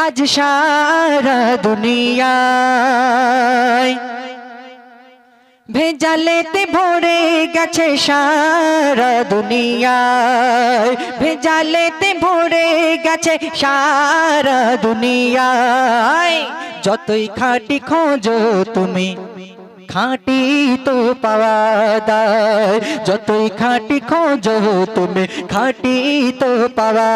আজ সারা দুনিয়ায়, ভেজালেতে ভরে গেছে সারা দুনিয়ায়, ভেজালেতে ভরে গেছে সারা দুনিয়ায়। যতই খাঁটি খোঁজো তুমি, খাঁটি তো পাওয়া যায়। যতই খাঁটি খোঁজো তুমি, খাঁটি তো পাওয়া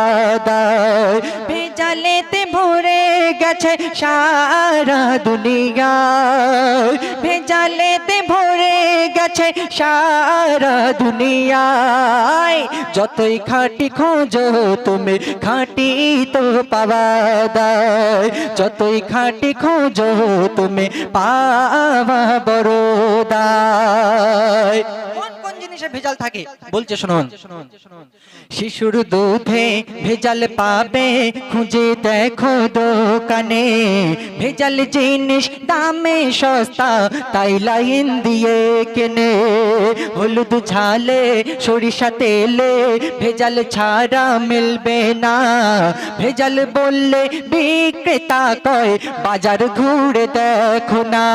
যায়। ভেজালেতে ভরে গেছে সারা দুনিয়ায়, ভেজালেতে ভরে গেছে সারা দুনিয়ায়। যতই খাঁটি খোঁজো তুমি, খাঁটি তো পাওয়া যায়। যতই খাঁটি খোঁজো তুমি, পাওয়া বড়দায়। কোন জিনিসে ভেজাল থাকে বলছে শুনুন। শিশুর দুধে ভেজাল পাবে, খুঁজে দেখো দোকানে। ভেজাল জিনিস দামে সস্তা, তাই লাইন দিয়ে কেনে। হলুদ ঝালে সরিষা তেলে ভেজাল ছাড়া মিলবে না। ভেজাল বললে বিক্রেতা কয়, বাজার ঘুরে দেখো না।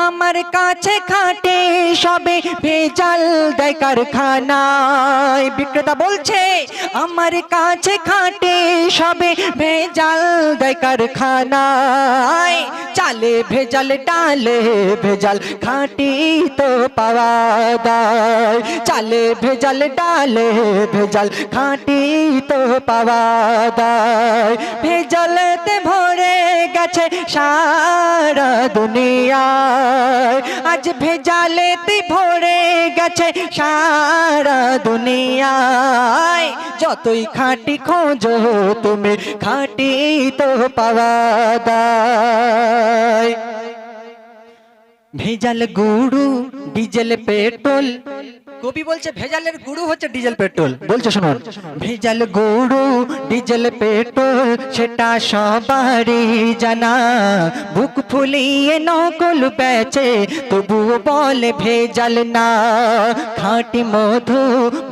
আমার কাছে খাটে সবে ভেজাল দেয় কারখানায়। বিক্রেতা বলছে আমার কাছে খাটে সবে ভেজাল দেয় কারখানায়। চালে ভেজাল ডালে ভেজাল, খাঁটি তো পাওয়া যায়। চালে ভেজাল ডালে ভেজাল, খাঁটি তো পাওয়া যায়। ভেজালেতে ভরে গেছে সারা দুনিয়া, আজ ভেজালেতে ভরে গেছে সারা দুনিয়ায়। যতই খাঁটি খোঁজো তুমি, খাঁটি তো পাওয়া যায়। ভেজাল গুরু ডিজেল পেট্রোল, কবি বলছে ভেজালের গুরু হচ্ছে ডিজেল পেট্রোল। বলছে শুনুন, ভেজাল গুরু ডিজেল পেট্রোল সেটা সবারই জানা। বুক ফুলিয়ে নকল বেচে, তবুও বলে ভেজাল না। খাঁটি মধু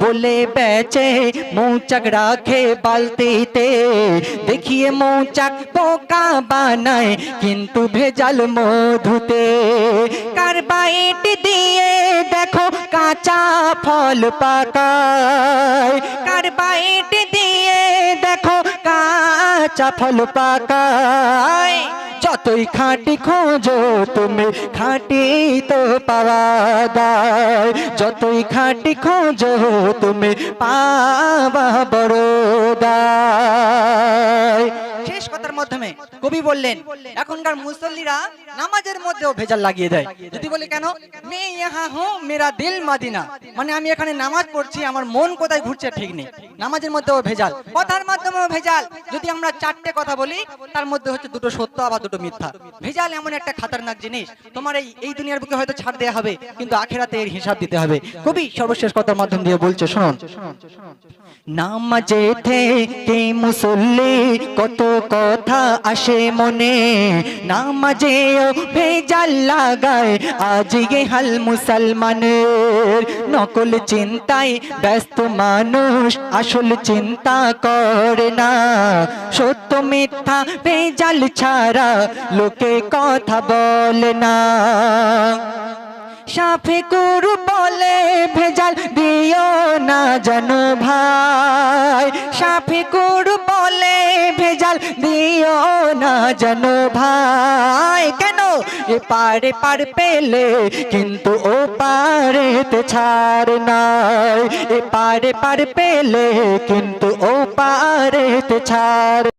বলে বেচে, মৌচাক রাখে বালতিতে। দেখিয়ে মৌচাক পোকা বানায়, কিন্তু ভেজাল মধুতে। কার্বাইড দিয়ে দেখো কাঁচা ফল পাকায়। কার্বাইড দিয়ে দেখো কাঁচা ফল পাকায়। যতই খাঁটি খোঁজো তুমি, খাঁটি তো পাওয়া যায়। যতই খাঁটি খোঁজো তুমি, পাওয়া বড়দায়। শেষ কথার মাধ্যমে কবি বললেন, এখনকার মুসল্লিরা নামাজের মধ্যেও ভেজাল লাগিয়ে দেয়। যদি বলে কেন, মে ইহা হুঁ মেরা দিল মাদিনা, মানে আমি এখানে নামাজ পড়ছি, আমার মন কোথায় ঘুরছে ঠিক নেই। নামাজের মধ্যেও ভেজাল, কথার মাধ্যমেও ভেজাল। যদি আমরা চারটে কথা বলি, তার মধ্যে হচ্ছে দুটো সত্য আবার দুটো মিথ্যা। ভেজাল এমন একটা খাতারনাক জিনিস, তোমার এই দুনিয়ার বুকে হয়তো ছাড় দেওয়া হবে, কিন্তু আখিরাতে এর হিসাব দিতে হবে। কবি সর্বশেষ কথার মাধ্যম দিয়ে বলছে শুনুন, নামাজে থেকে মুসল্লি কত কথা আসে মনে। নামাজেও ভেজাল লাগায়, আজ এ হাল মুসলমানের। নকল চিন্তায় ব্যস্ত মানুষ, আসল চিন্তা করে না। সত্য মিথ্যা ভেজাল ছাড়া লোকে কথা বলে না। সাফে কুরু বলে ভেজাল দিও না জানো ভাই। সাফে কুরু বলে ভেজাল দিও না জানো ভাই। কেন, এ পারে পার পেলে কিন্তু ও পারেতে ছাড় নাই। এ পারে পার পেলে কিন্তু ও পারেতে ছাড়